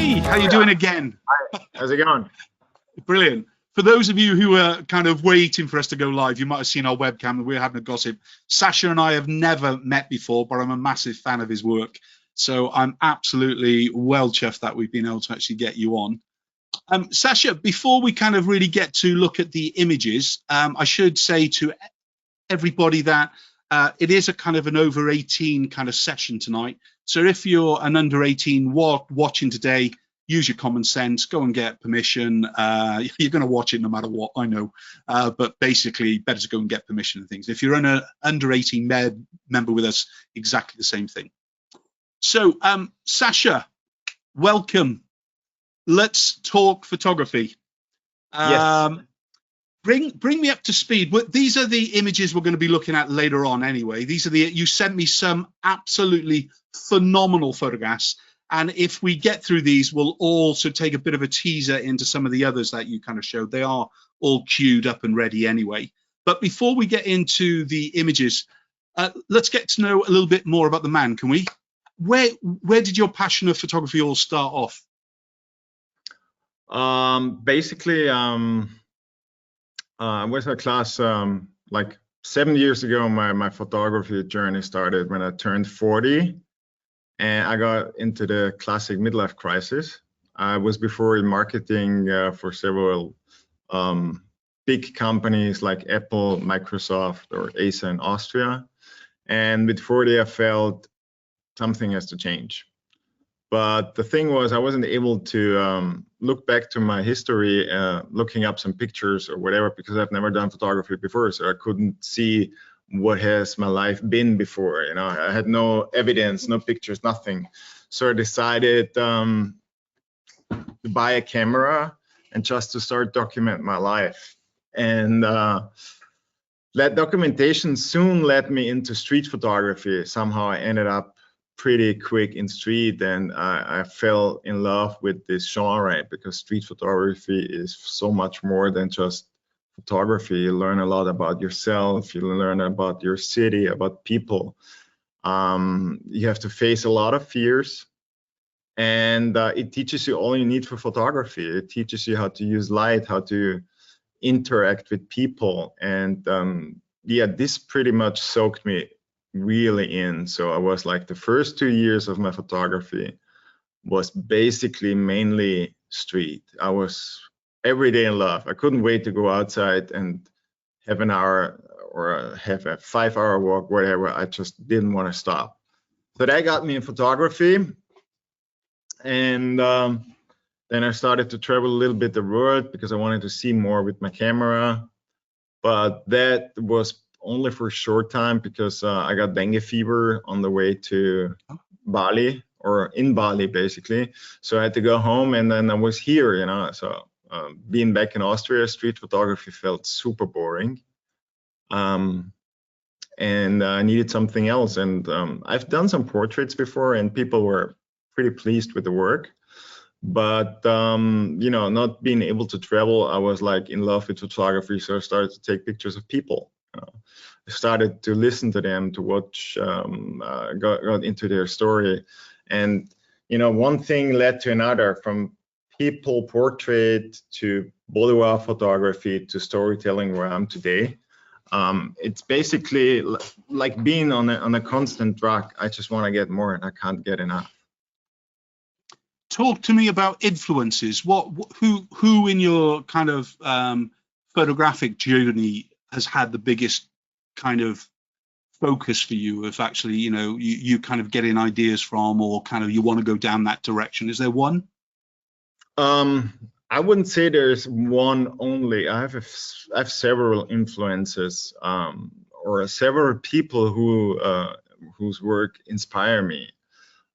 Hey, how you doing again? Hi, how's it going? Brilliant. For those of you who are kind of waiting for us to go live, you might have seen our webcam and we're having a gossip. Sasha and I have never met before, but I'm a massive fan of his work. So I'm absolutely well chuffed that we've been able to actually get you on. Sasha, before we kind of really get to look at the images, I should say to everybody that it is a kind of an over 18 kind of session tonight. So if you're an under 18 watching today, use your common sense, go and get permission. You're going to watch it no matter what, I know, but basically better to go and get permission and things. If you're an under 18 member with us, exactly the same thing. So Sasha, welcome. Let's talk photography. Yes. Bring me up to speed. These are the images we're going to be looking at later on anyway. These are you sent me some absolutely phenomenal photographs. And if we get through these, we'll also take a bit of a teaser into some of the others that you kind of showed. They are all queued up and ready anyway. But before we get into the images, let's get to know a little bit more about the man, can we? Where did your passion of photography all start off? Basically, I was in a class like 7 years ago. My photography journey started when I turned 40, and I got into the classic midlife crisis. I was before in marketing for several big companies like Apple, Microsoft, or ASA in Austria. And with 40, I felt something has to change. But the thing was, I wasn't able to look back to my history, looking up some pictures or whatever, because I've never done photography before. So I couldn't see what has my life been before. You know, I had no evidence, no pictures, nothing. So I decided to buy a camera and just to start document my life. And that documentation soon led me into street photography. Somehow I ended up pretty quick in street, and I fell in love with this genre, because street photography is so much more than just photography. You learn a lot about yourself, you learn about your city, about people. You have to face a lot of fears, and it teaches you all you need for photography. It teaches you how to use light, how to interact with people, and yeah, this pretty much soaked me really in. So I was like, the first 2 years of my photography was basically mainly street. I was every day in love. I couldn't wait to go outside and have an hour or have a 5-hour walk, whatever. I just didn't want to stop. So that got me in photography. And then I started to travel a little bit the world because I wanted to see more with my camera. But that was only for a short time, because I got dengue fever on the way to Bali, or in Bali basically. So I had to go home, and then I was here, you know. So being back in Austria, street photography felt super boring. And I needed something else. And I've done some portraits before, and people were pretty pleased with the work. But you know, not being able to travel, I was like in love with photography. So I started to take pictures of people. I started to listen to them, to watch, got into their story. And, you know, one thing led to another, from people portrait to boudoir photography to storytelling, where I'm today. It's basically like being on a constant drug. I just want to get more, and I can't get enough. Talk to me about influences. Who in your kind of photographic journey has had the biggest kind of focus for you, of actually, you know, you kind of getting ideas from, or kind of you want to go down that direction? Is there one? I wouldn't say there's one only. I have several influences, or several people who whose work inspire me.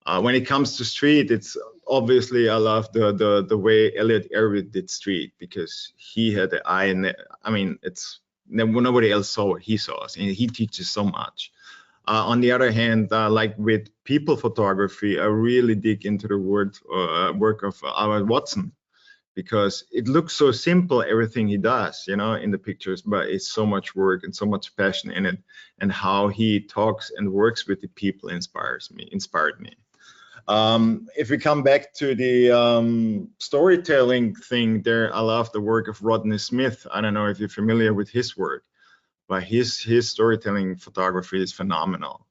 When it comes to street, it's obviously, I love the way Elliot Erwitt did street, because he had the eye, and I mean, it's nobody else saw what he saw, and he teaches so much. On the other hand, like with people photography, I really dig into the work of Albert Watson, because it looks so simple, everything he does, you know, in the pictures, but it's so much work and so much passion in it, and how he talks and works with the people inspired me. If we come back to the storytelling thing, there I love the work of Rodney Smith. I don't know if you're familiar with his work, but his storytelling photography is phenomenal.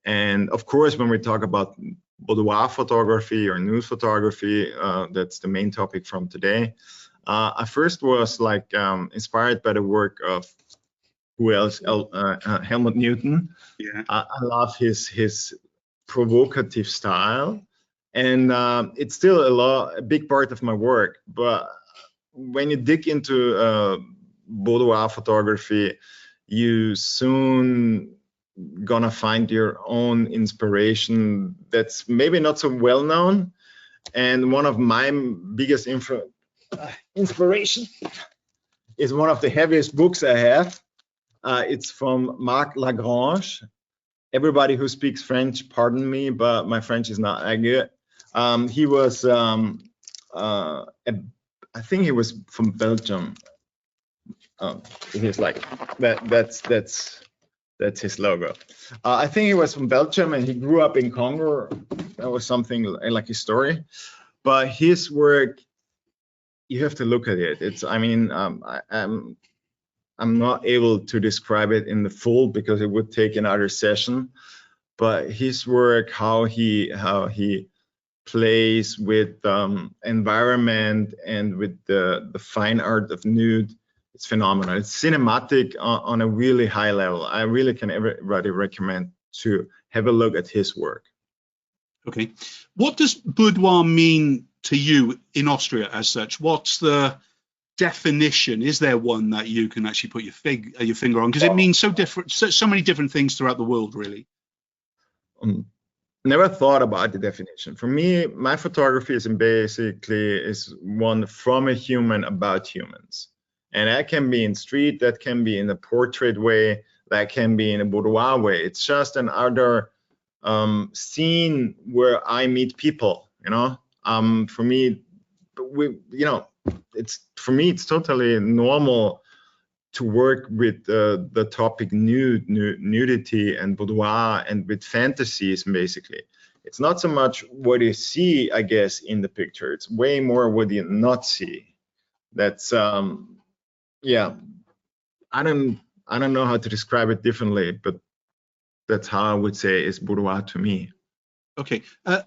And of course, when we talk about boudoir photography or nude photography, that's the main topic from today. I first was like inspired by the work of who else? Helmut Newton. Yeah. I love his provocative style, and it's still a big part of my work. But when you dig into boudoir photography, you soon gonna find your own inspiration that's maybe not so well known. And one of my biggest inspiration is one of the heaviest books I have. It's from Marc Lagrange. Everybody who speaks French, pardon me, but my French is not that good. He was, I think he was from Belgium. He's like that's his logo. I think he was from Belgium and he grew up in Congo. That was something like his story. But his work, you have to look at it. It's, I mean, I'm not able to describe it in the full because it would take another session. But his work, how he plays with environment and with the fine art of nude, it's phenomenal. It's cinematic on a really high level. I really can everybody recommend to have a look at his work. Okay, what does boudoir mean to you in Austria as such? What's the definition? Is there one that you can actually put your finger on? Because it means so different, so many different things throughout the world, really. Never thought about the definition. For me, my photography is basically one from a human about humans. And that can be in street, that can be in a portrait way, that can be in a boudoir way. It's just another scene where I meet people, you know. For me, it's totally normal to work with the topic nudity and boudoir and with fantasies, basically. It's not so much what you see, I guess, in the picture. It's way more what you not see. That's yeah, I don't know how to describe it differently, but that's how I would say is boudoir to me. Okay, I've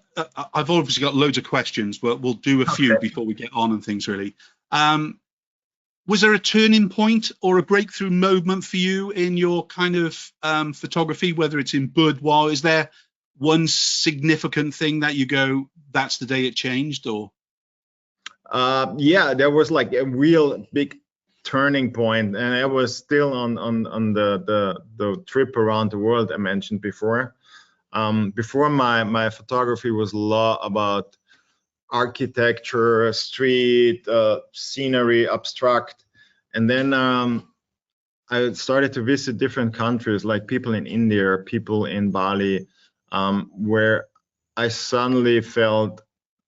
obviously got loads of questions, but we'll do a few before we get on and things, really. Was there a turning point or a breakthrough moment for you in your kind of photography, whether it's in boudoir? Is there one significant thing that you go, that's the day it changed, or? Yeah, there was like a real big turning point, and I was still on the trip around the world I mentioned before. Before my photography was a lot about architecture, street, scenery, abstract, and then I started to visit different countries, like people in India, people in Bali, where I suddenly felt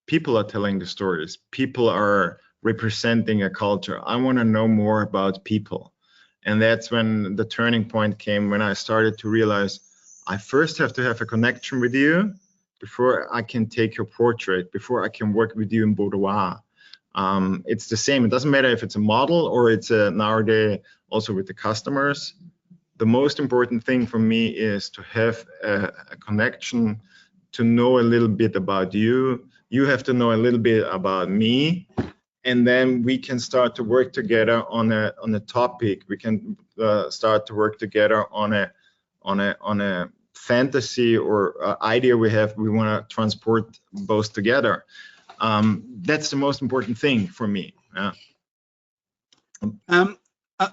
people are telling the stories, people are representing a culture. I want to know more about people. And that's when the turning point came, when I started to realize I first have to have a connection with you before I can take your portrait, before I can work with you in boudoir. It's the same. It doesn't matter if it's a model or it's nowadays also with the customers. The most important thing for me is to have a connection, to know a little bit about you. You have to know a little bit about me. And then we can start to work together on a topic. We can start to work together on a fantasy or idea we have. We want to transport both together. That's the most important thing for me.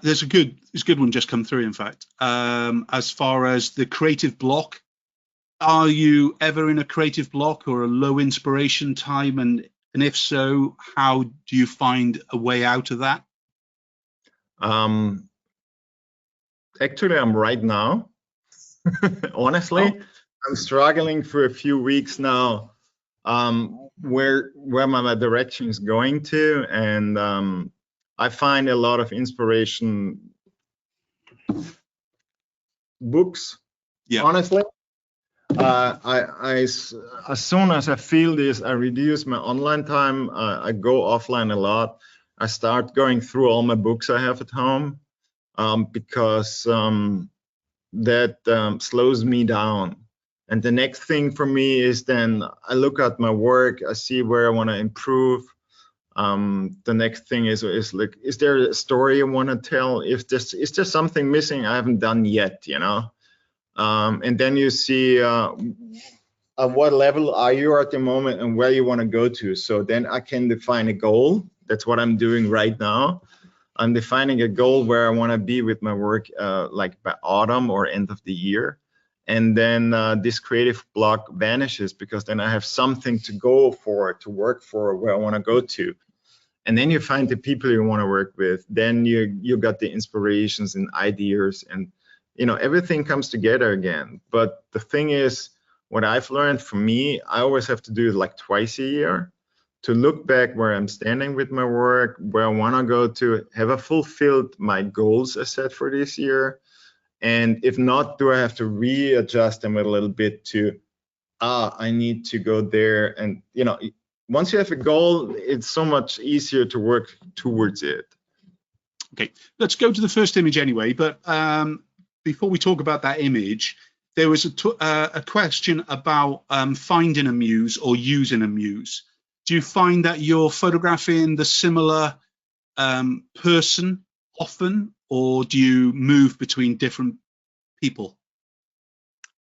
There's a good one just come through. In fact, as far as the creative block, are you ever in a creative block or a low inspiration time? And if so, how do you find a way out of that? Actually, I'm right now. Honestly, I'm struggling for a few weeks now, where my direction is going to, and I find a lot of inspiration books. Yeah. Honestly, As soon as I feel this, I reduce my online time. I go offline a lot. I start going through all my books I have at home, because that slows me down. And the next thing for me is then I look at my work, I see where I want to improve. The next thing is like, is there a story I want to tell? Is there something missing I haven't done yet, you know? And then you see at what level are you at the moment and where you want to go to. So then I can define a goal. That's what I'm doing right now. I'm defining a goal where I want to be with my work, like by autumn or end of the year. And then this creative block vanishes, because then I have something to go for, to work for, where I want to go to. And then you find the people you want to work with. Then you got the inspirations and ideas, and you know, everything comes together again. But the thing is, what I've learned, for me, I always have to do it like twice a year, to look back where I'm standing with my work, where I want to go to, have I fulfilled my goals I set for this year? And if not, do I have to readjust them a little bit to, I need to go there. And, you know, once you have a goal, it's so much easier to work towards it. Okay, let's go to the first image anyway. But before we talk about that image, there was a question about finding a muse or using a muse. Do you find that you're photographing the similar person often, or do you move between different people?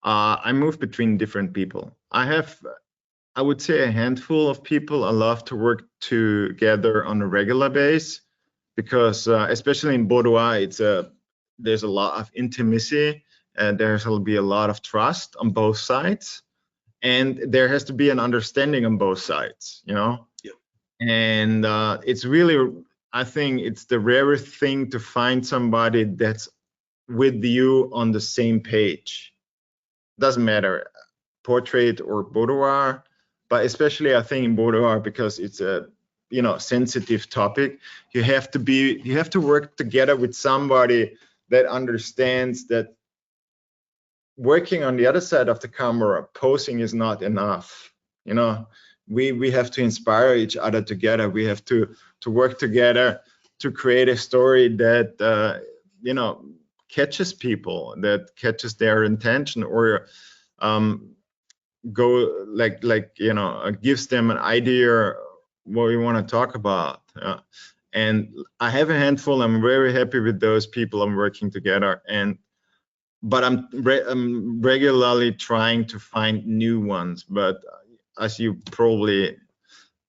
I move between different people. I would say, a handful of people I love to work together on a regular basis, because especially in Boudoir, there's a lot of intimacy, and there'll be a lot of trust on both sides, and there has to be an understanding on both sides, you know. Yep. And it's really, I think it's the rarest thing to find somebody that's with you on the same page. Doesn't matter, portrait or boudoir, but especially I think in boudoir, because it's a, you know, sensitive topic, you have to work together with somebody that understands that working on the other side of the camera, posing is not enough. You know, we have to inspire each other together. We have to work together to create a story that you know, catches people, that catches their intention, or go like you know, gives them an idea what we want to talk about. And I have a handful. I'm very happy with those people I'm working together, but I'm regularly trying to find new ones. But as you probably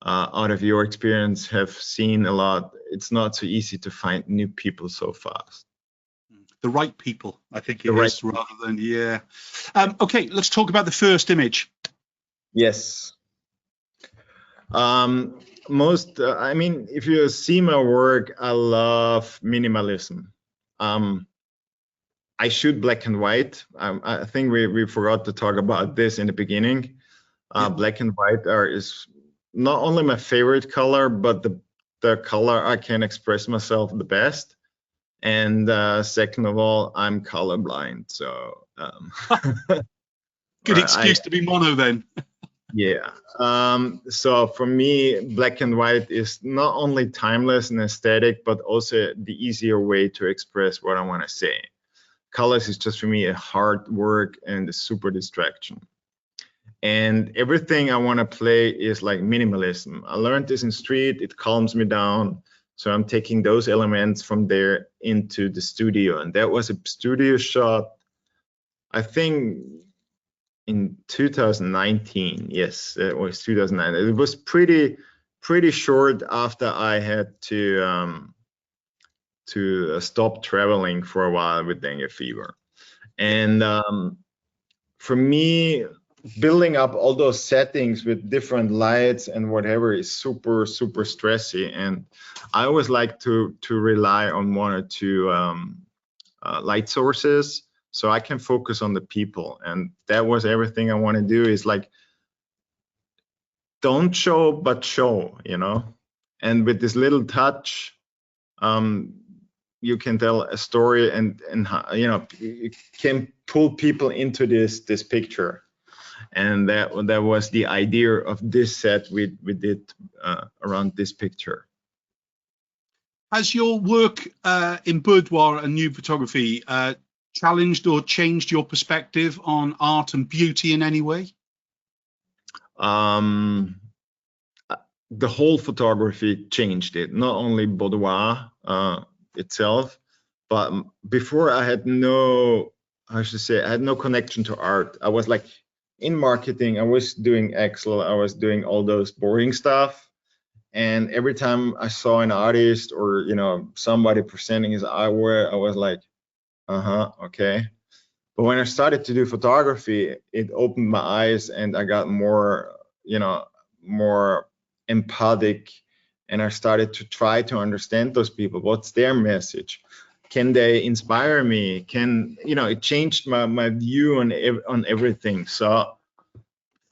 out of your experience have seen a lot, it's not so easy to find new people so fast. The right people, I think it is, rather than, yeah. Okay, let's talk about the first image. Yes. I mean, if you see my work, I love minimalism. I shoot black and white. I think we forgot to talk about this in the beginning. Black and white is not only my favorite color, but the color I can express myself the best. And second of all, I'm colorblind, so good excuse to be mono then. Yeah. So for me, black and white is not only timeless and aesthetic, but also the easier way to express what I want to say. Colors is just for me a hard work and a super distraction. And everything I want to play is like minimalism. I learned this in street. It calms me down. So I'm taking those elements from there into the studio. And that was a studio shot, I think, in 2019. Yes, it was 2009. It was pretty short after I had to stop traveling for a while with dengue fever. And for me, building up all those settings with different lights and whatever is super stressy. And I always like to rely on one or two light sources, so I can focus on the people. And that was everything I want to do, is like, don't show, but show, you know? And with this little touch, you can tell a story, and you know, you can pull people into this picture. And that was the idea of this set we did around this picture. Has your work in boudoir and nude photography challenged or changed your perspective on art and beauty in any way? The whole photography changed it, not only boudoir itself, but before I had no, I should say, I had no connection to art. I was like in marketing, I was doing Excel, I was doing all those boring stuff. And every time I saw an artist or, you know, somebody presenting his artwork, I was like, okay. But when I started to do photography, it opened my eyes and I got more, you know, more empathic, and I started to try to understand those people. What's their message? Can they inspire me? Can, you know, it changed my view on everything. So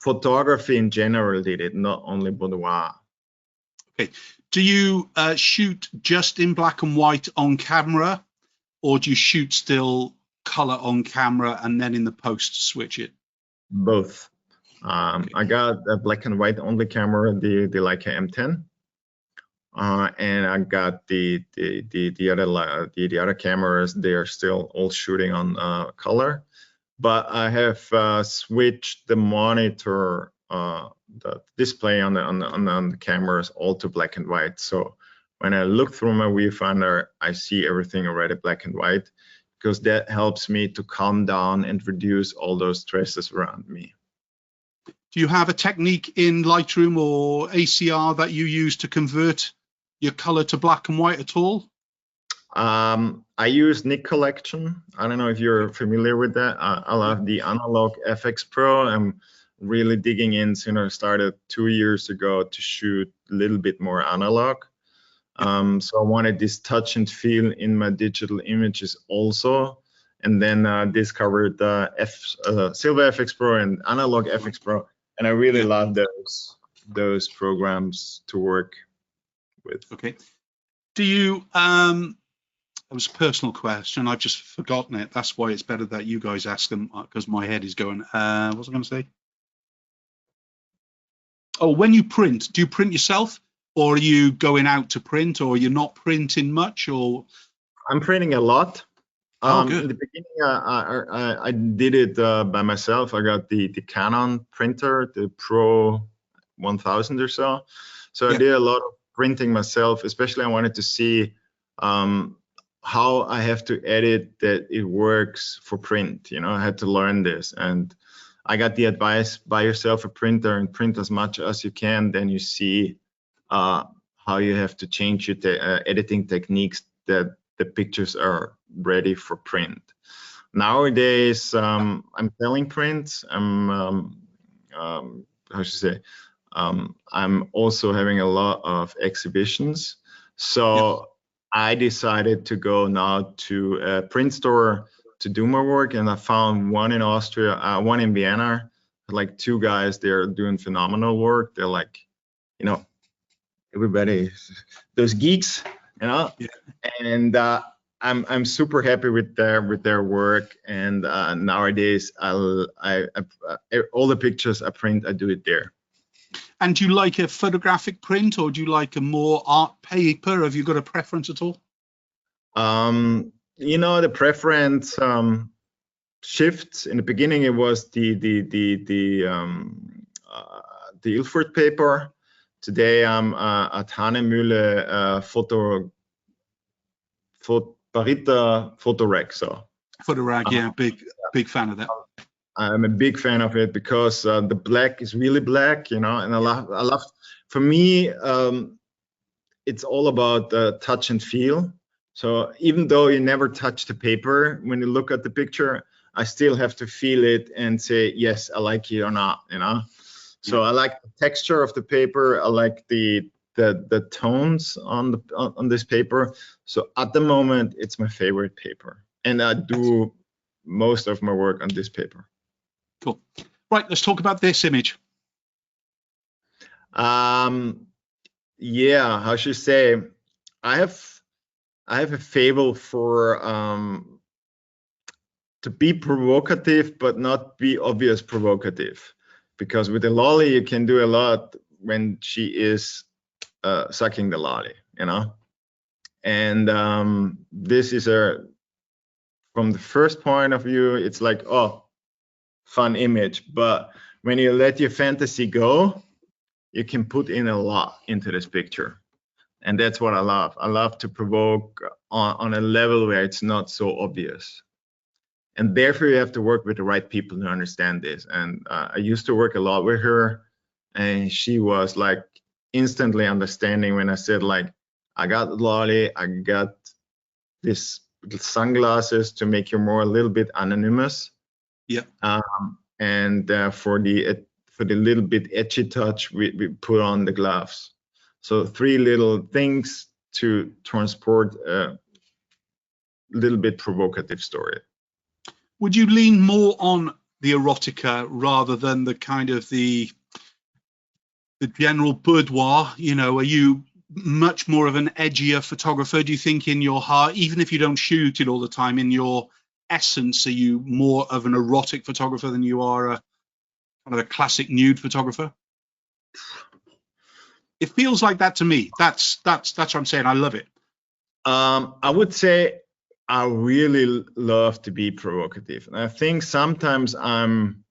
photography in general did it, not only boudoir. Okay. Do you shoot just in black and white on camera, or do you shoot still color on camera and then in the post switch it? Both. I got a black and white only camera, the Leica M10, and I got the other cameras. They are still all shooting on color, but I have switched the monitor, the display on the cameras, all to black and white. So when I look through my viewfinder, I see everything already black and white, because that helps me to calm down and reduce all those stresses around me. Do you have a technique in Lightroom or ACR that you use to convert your color to black and white at all? I use Nik Collection. I don't know if you're familiar with that. I love the analog FX Pro. I'm really digging in since I started 2 years ago to shoot a little bit more analog. So I wanted this touch and feel in my digital images also, and then discovered Silver FX Pro and Analog FX Pro, and I really love those programs to work with. Okay. Do you? It was a personal question. I've just forgotten it. That's why it's better that you guys ask them, because my head is going. What was I going to say? Oh, when you print, do you print yourself, or are you going out to print, or you're not printing much? Or I'm printing a lot. Good. In the beginning, I did it by myself. I got the Canon printer, the Pro 1000 or so. So I did a lot of printing myself. Especially, I wanted to see how I have to edit that it works for print. You know, I had to learn this, and I got the advice: buy yourself a printer and print as much as you can. Then you see how you have to change your editing techniques that the pictures are ready for print. Nowadays, I'm selling prints. How should I say? I'm also having a lot of exhibitions. So I decided to go now to a print store to do my work, and I found one in Austria, one in Vienna. Like 2 guys, they're doing phenomenal work. They're like, you know, everybody, those geeks, you know, and I'm super happy with their work. And nowadays, all the pictures I print, I do it there. And do you like a photographic print, or do you like a more art paper? Have you got a preference at all? You know, the preference shifts. In the beginning, it was the Ilford paper. Today, I'm at Hanemühle Barita Photorec. So Photorag, yeah, big fan of that. I'm a big fan of it because the black is really black, you know, and I love. For me, it's all about touch and feel. So even though you never touch the paper, when you look at the picture, I still have to feel it and say, yes, I like it or not, you know. So I like the texture of the paper. I like the tones on this paper. So at the moment, it's my favorite paper, and I do most of my work on this paper. Cool. Right, let's talk about this image. Yeah, how should I say? I have a fable for to be provocative, but not be obvious provocative. Because with the lolly, you can do a lot when she is sucking the lolly, you know. And this is from the first point of view, it's like, oh, fun image. But when you let your fantasy go, you can put in a lot into this picture. And that's what I love. I love to provoke on a level where it's not so obvious. And therefore, you have to work with the right people to understand this. And I used to work a lot with her, and she was like instantly understanding when I said, like, I got the lolly, I got this sunglasses to make you more a little bit anonymous. Yeah. And for the little bit edgy touch, we put on the gloves. So 3 little things to transport a little bit provocative story. Would you lean more on the erotica rather than the kind of the general boudoir? You know, are you much more of an edgier photographer, do you think, in your heart, even if you don't shoot it all the time? In your essence, are you more of an erotic photographer than you are a kind of a classic nude photographer? It feels like that to me. That's what I'm saying. I love it. I would say I really love to be provocative, and I think sometimes I'm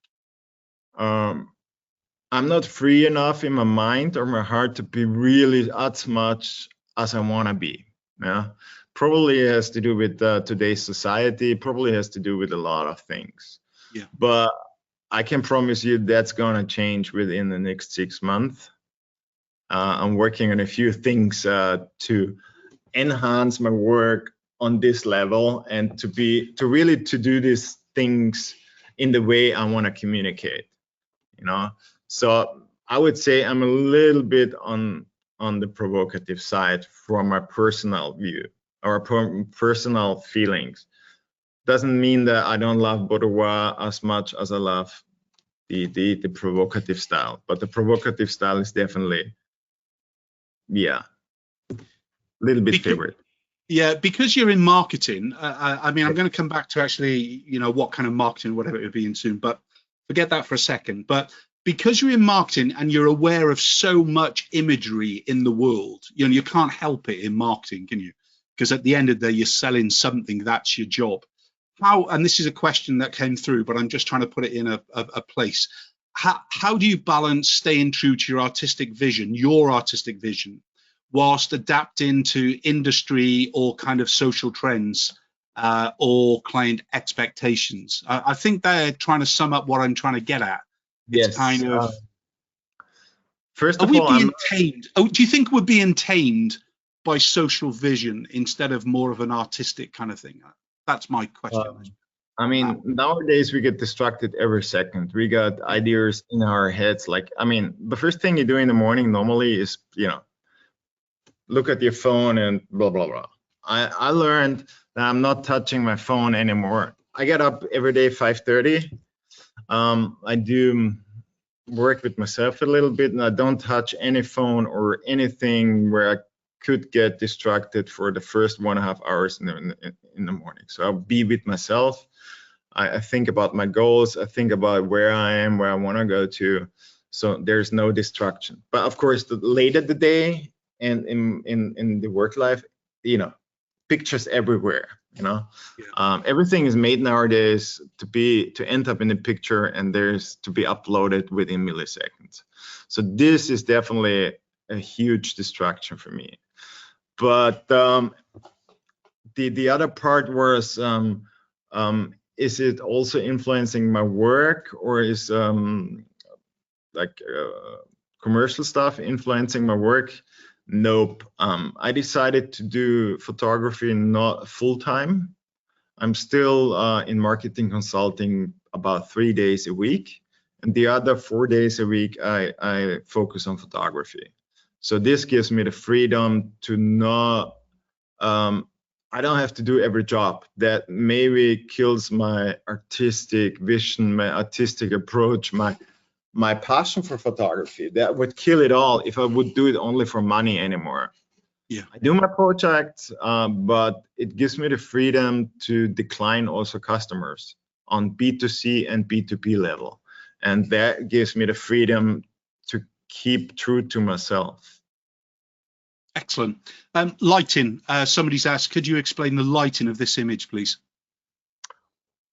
not free enough in my mind or my heart to be really as much as I want to be. Yeah, probably has to do with today's society. Probably has to do with a lot of things. Yeah. But I can promise you that's gonna change within the next 6 months. I'm working on a few things to enhance my work on this level and to really do these things in the way I want to communicate. You know. So I would say I'm a little bit on the provocative side from my personal view or personal feelings. Doesn't mean that I don't love Boudoir as much as I love the provocative style, but the provocative style is definitely, yeah, a little bit favorite. Yeah, because you're in marketing. I mean, I'm going to come back to actually, you know, what kind of marketing, whatever it would be in soon, but forget that for a second. But because you're in marketing and you're aware of so much imagery in the world, you know, you can't help it in marketing, can you? Because at the end of the day, you're selling something. That's your job. How, and this is a question that came through, but I'm just trying to put it in a place. How do you balance staying true to your artistic vision, whilst adapting to industry or kind of social trends or client expectations? I think they're trying to sum up what I'm trying to get at. It's Yes. kind of. First of all, being tamed? Oh, do you think we're being tamed by social vision instead of more of an artistic kind of thing? That's my question. I mean, nowadays we get distracted every second. We got ideas in our heads. Like, I mean, the first thing you do in the morning normally is, you know, look at your phone and blah, blah, blah. I learned that I'm not touching my phone anymore. I get up every day 5:30. I do work with myself a little bit, and I don't touch any phone or anything where I could get distracted for the first 1.5 hours in the morning. So I'll be with myself. I think about my goals. I think about where I am, where I want to go to. So there's no distraction. But of course, later the day and in the work life, you know, pictures everywhere. You know, yeah. Everything is made nowadays to end up in a picture, and there's to be uploaded within milliseconds. So this is definitely a huge distraction for me. But the other part was, is it also influencing my work, or is commercial stuff influencing my work? Nope. I decided to do photography not full time. I'm still in marketing consulting about 3 days a week, and the other 4 days a week I focus on photography. So this gives me the freedom to not, I don't have to do every job. That maybe kills my artistic vision, my artistic approach, my passion for photography. That would kill it all if I would do it only for money anymore. Yeah, I do my projects, but it gives me the freedom to decline also customers. on B2C and B2B level. And that gives me the freedom to keep true to myself. Excellent. Lighting. Somebody's asked, could you explain the lighting of this image, please?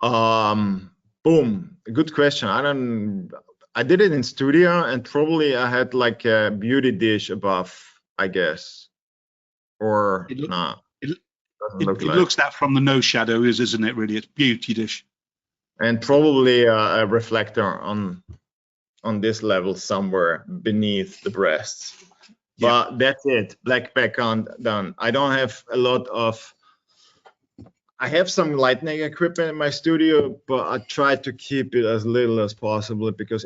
Boom. Good question. I did it in studio, and probably I had like a beauty dish above, I guess. Or no. It looks that from the nose shadow, isn't it? Really, it's beauty dish. And probably a reflector on this level somewhere beneath the breasts. Yeah. But that's it. Black background done. I don't have a lot of. I have some lighting equipment in my studio, but I try to keep it as little as possible, because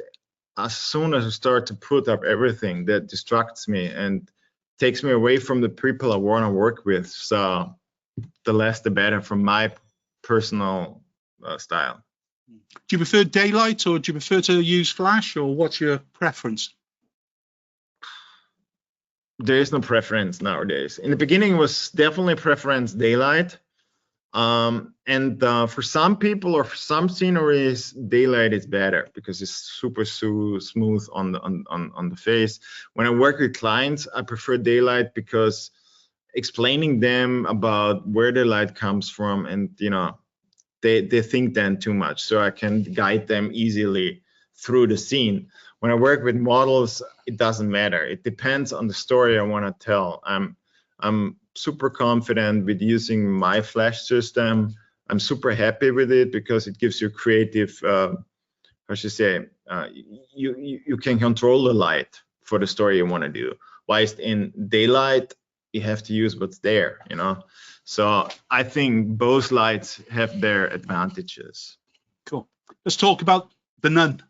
as soon as I start to put up everything, that distracts me and takes me away from the people I want to work with. So the less the better from my personal style. Do you prefer daylight, or do you prefer to use flash, or what's your preference? There is no preference nowadays. In the beginning, it was definitely preference daylight. For some people or for some sceneries, daylight is better because it's super smooth on the face. When I work with clients, I prefer daylight because explaining them about where the light comes from, and they think then too much, so I can guide them easily through the scene. When I work with models, it doesn't matter. It depends on the story I want to tell. I'm super confident with using my flash system. I'm super happy with it because it gives you creative, you can control the light for the story you want to do. Whilst in daylight, you have to use what's there, So I think both lights have their advantages. Cool. Let's talk about the Nun.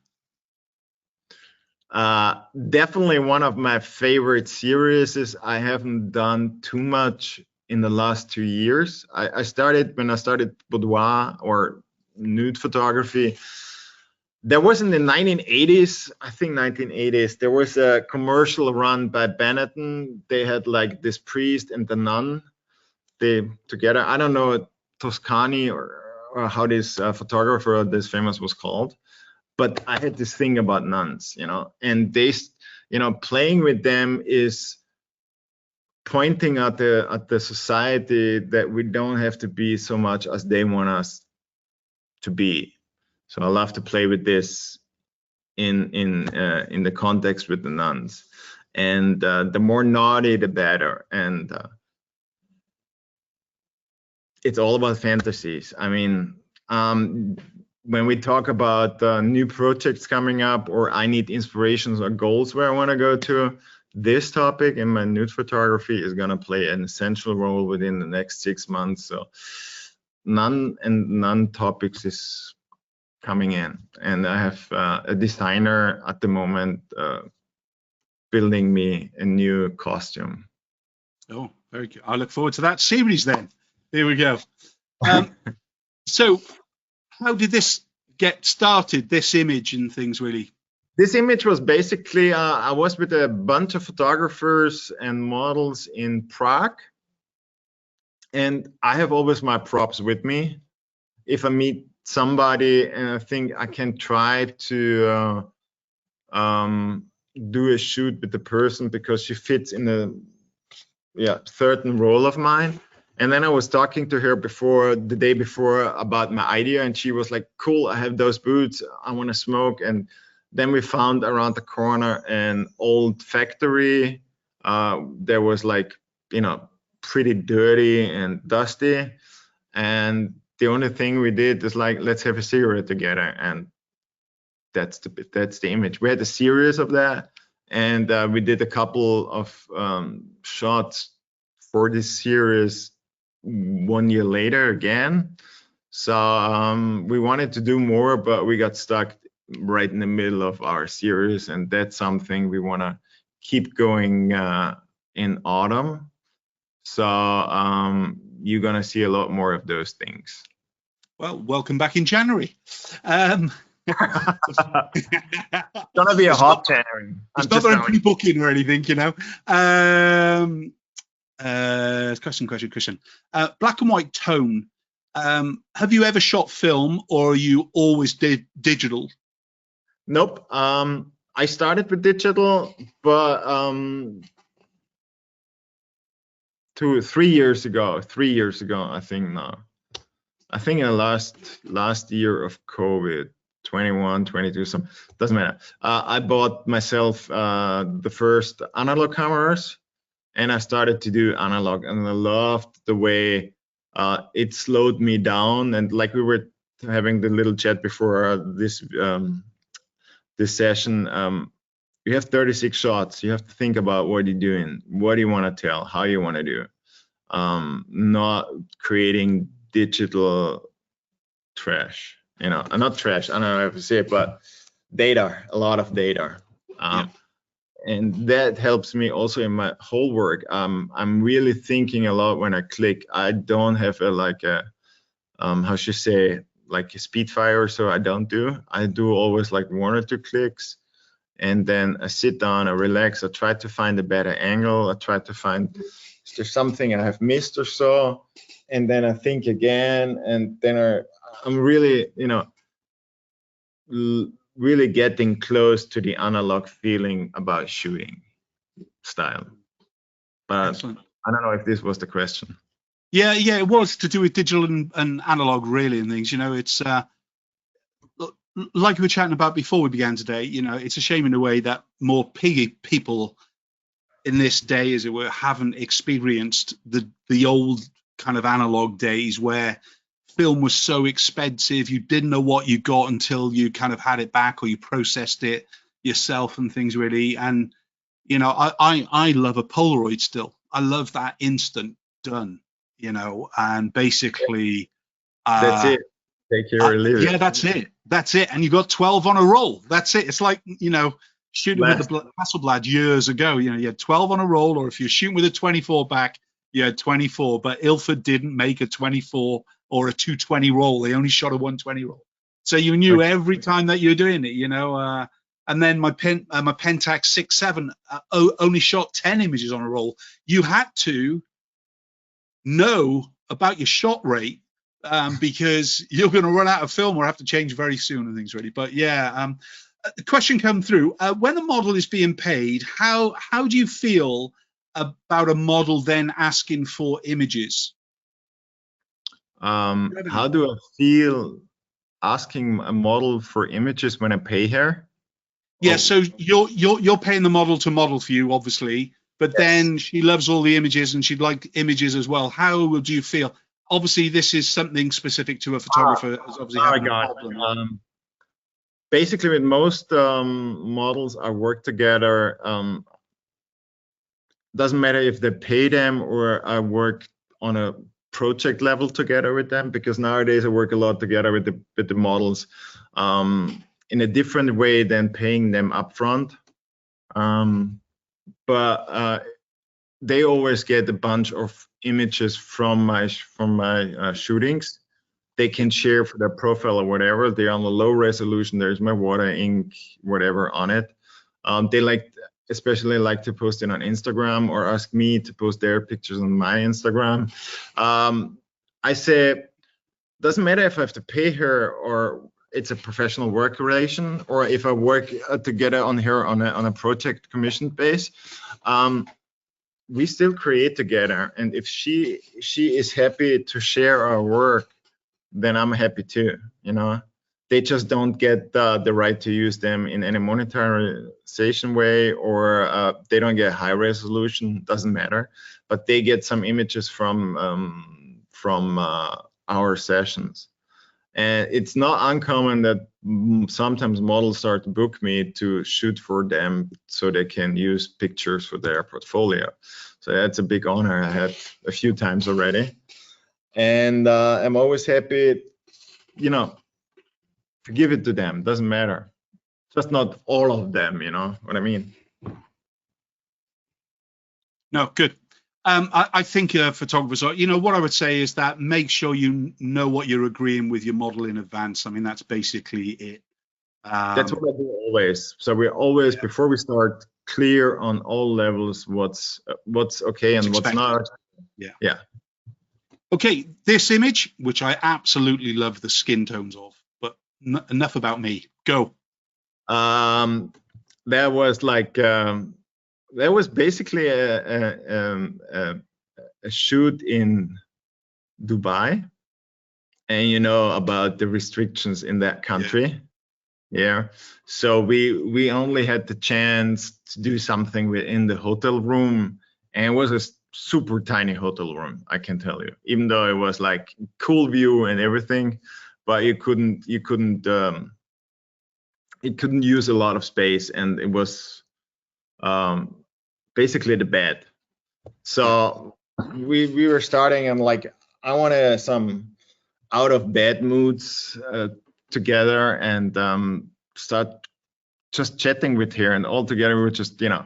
Definitely one of my favorite series. I haven't done too much in the last 2 years. When I started Boudoir or nude photography, there was in the 1980s, I think 1980s, there was a commercial run by Benetton. They had like this priest and the nun, they together. I don't know Toscani or how this photographer, this famous, was called. But I had this thing about nuns, and they, playing with them is pointing at the society that we don't have to be so much as they want us to be. So I love to play with this in the context with the nuns, and the more naughty, the better. And it's all about fantasies. I mean. When we talk about new projects coming up, or I need inspirations or goals where I want to go to, this topic in my nude photography is going to play an essential role within the next 6 months. So none topics is coming in, and I have a designer at the moment building me a new costume. Oh, very good. I look forward to that series then. Here we go. So how did this get started, this image and things, really? This image was basically, I was with a bunch of photographers and models in Prague. And I have always my props with me. If I meet somebody and I think I can try to do a shoot with the person because she fits in a certain role of mine. And then I was talking to her the day before about my idea, and she was like, cool, I have those boots, I want to smoke. And then we found around the corner an old factory. There was like, pretty dirty and dusty. And the only thing we did is like, let's have a cigarette together. And that's the image. We had a series of that, and we did a couple of shots for this series 1 year later again. So we wanted to do more, but we got stuck right in the middle of our series, and that's something we want to keep going in autumn. So you're gonna see a lot more of those things. Well, welcome back in January. Gonna be a hot January. It's not very pre-booking or anything, Question. Black and white tone. Have you ever shot film, or you always did digital? Nope. I started with digital, but 3 years ago, I think now. I think in the last year of COVID, 21, 22, some doesn't matter. I bought myself the first analog cameras, and I started to do analog, and I loved the way it slowed me down. And like we were having the little chat before this session, you have 36 shots. You have to think about what you're doing, what do you want to tell, how you want to do. Not creating digital trash, not trash, I don't know how to say it, but data, a lot of data. And that helps me also in my whole work. I'm really thinking a lot when I click. I don't have how should you say, like a speed fire, so I do always like 1 or 2 clicks, and then I sit down, I relax, I try to find a better angle, I try to find is there something I have missed or so, and then I think again, and then I'm really, really getting close to the analog feeling about shooting style. But excellent. I don't know if this was the question. Yeah, it was to do with digital and analog, really, and things. It's like we were chatting about before we began today. It's a shame in a way that more people in this day, as it were, haven't experienced the old kind of analog days where film was so expensive, you didn't know what you got until you kind of had it back, or you processed it yourself and things, really. And I love a Polaroid still. I love that instant done, and basically that's it. Take care or leave it. Yeah, that's it. And you got 12 on a roll. That's it. It's like shooting with the Hasselblad years ago. You had 12 on a roll, or if you're shooting with a 24 back, you had 24. But Ilford didn't make a 24 or a 220 roll. They only shot a 120 roll. So you knew every time that you were doing it, and then my Pentax 6.7 only shot 10 images on a roll. You had to know about your shot rate because you're going to run out of film or have to change very soon and things, really. But yeah, the question come through. When a model is being paid, how do you feel about a model then asking for images? How do I feel asking a model for images when I pay her? Yeah, so you're paying the model to model for you, obviously, but yes. Then she loves all the images and she'd like images as well. How would you feel? Obviously, this is something specific to a photographer. Obviously, having a problem. Basically, with most models, I work together. Doesn't matter if they pay them or I work on a project level together with them, because nowadays I work a lot together with the models in a different way than paying them upfront. But they always get a bunch of images from my shootings. They can share for their profile or whatever. They're on a low resolution. There's my water, ink, whatever on it. They especially like to post it on Instagram or ask me to post their pictures on my Instagram. I say, doesn't matter if I have to pay her or it's a professional work relation, or if I work together on her on a project commission base. We still create together, and if she is happy to share our work, then I'm happy too. They just don't get the right to use them in any monetization way, or they don't get high resolution. Doesn't matter, but they get some images from our sessions. And it's not uncommon that sometimes models start to book me to shoot for them so they can use pictures for their portfolio. So that's a big honor. I had a few times already. And I'm always happy, to give it to them. Doesn't matter. Just not all of them, you know what I mean? No, good. I think photographers are, what I would say is that make sure you know what you're agreeing with your model in advance. I mean, that's basically it. That's what I do always. So we're always, before we start, clear on all levels what's okay and what's not. Yeah. Okay, this image, which I absolutely love the skin tones of, but enough about me. Go. There was like there was basically a shoot in Dubai, and you know about the restrictions in that country. Yeah. So we only had the chance to do something within the hotel room, and it was a super tiny hotel room, I can tell you. Even though it was like cool view and everything, but it couldn't use a lot of space, and it was basically the bed. So we were starting, and like I wanted some out of bed moods together, and start just chatting with her, and all together we were just, you know,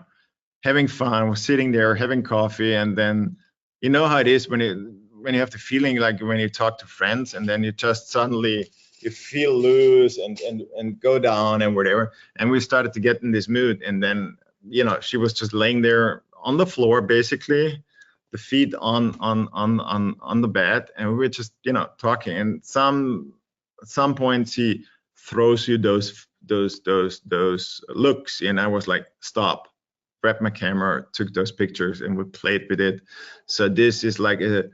having fun. We're sitting there having coffee, and then you know how it is when you have the feeling like when you talk to friends, and then you just suddenly you feel loose and go down and whatever. And we started to get in this mood, and then, you know, she was just laying there on the floor, basically, the feet on the bed, and we were just, you know, talking. And at some points he throws you those looks, and I was like, stop, grabbed my camera, took those pictures, and we played with it. So this is like a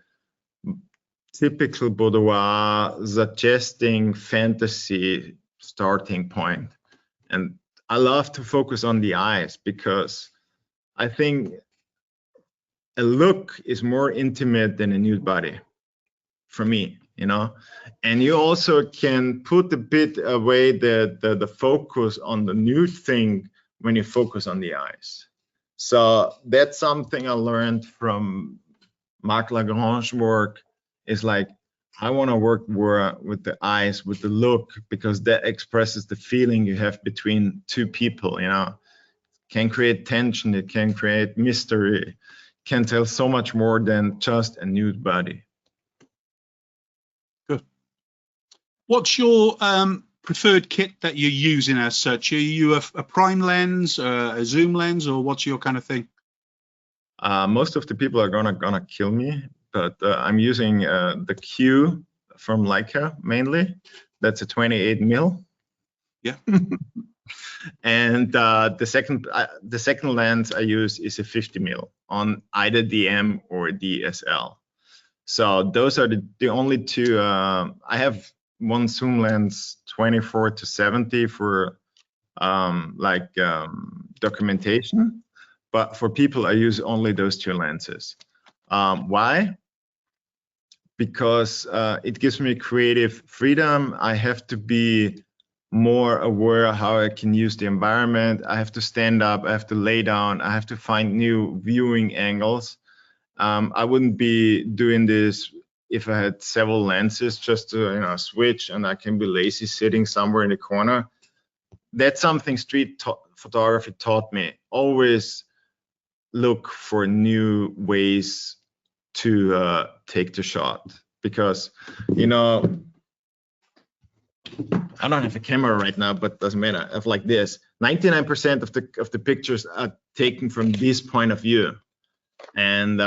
typical Boudoir suggesting fantasy starting point. And I love to focus on the eyes, because I think a look is more intimate than a nude body for me, you know. And you also can put a bit away the focus on the nude thing when you focus on the eyes. So that's something I learned from Marc Lagrange's work, is like, I want to work more with the eyes, with the look, because that expresses the feeling you have between two people, you know. It can create tension, it can create mystery, can tell so much more than just a nude body. Good. What's your preferred kit that you're using as such? Are you a prime lens, a zoom lens, or what's your kind of thing? Most of the people are gonna kill me, but I'm using the Q from Leica mainly. That's a 28 mil. Yeah. And the second lens I use is a 50 mil on either DM or DSL. So those are the only two. I have one zoom lens 24-70 for documentation, but for people I use only those two lenses. Why? Because it gives me creative freedom. I have to be more aware how I can use the environment. I have to stand up, I have to lay down, I have to find new viewing angles. I wouldn't be doing this if I had several lenses just to, you know, switch, and I can be lazy sitting somewhere in the corner. That's something street photography taught me. Always look for new ways to take the shot, because, you know, I don't have a camera right now, but doesn't matter. I have like this. 99% of the pictures are taken from this point of view, and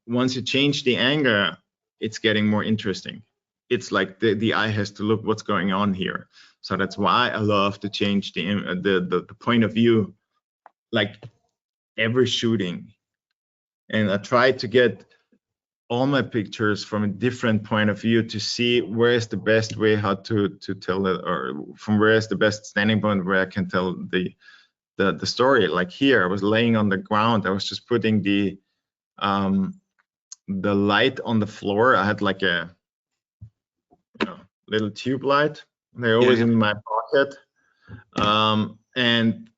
once you change the angle, it's getting more interesting. It's like the eye has to look what's going on here. So that's why I love to change the point of view, like every shooting. And I try to get all my pictures from a different point of view to see where is the best way how to tell it, or from where is the best standing point where I can tell the story. Like here, I was laying on the ground. I was just putting the light on the floor. I had like a, you know, little tube light. They're always in my pocket, and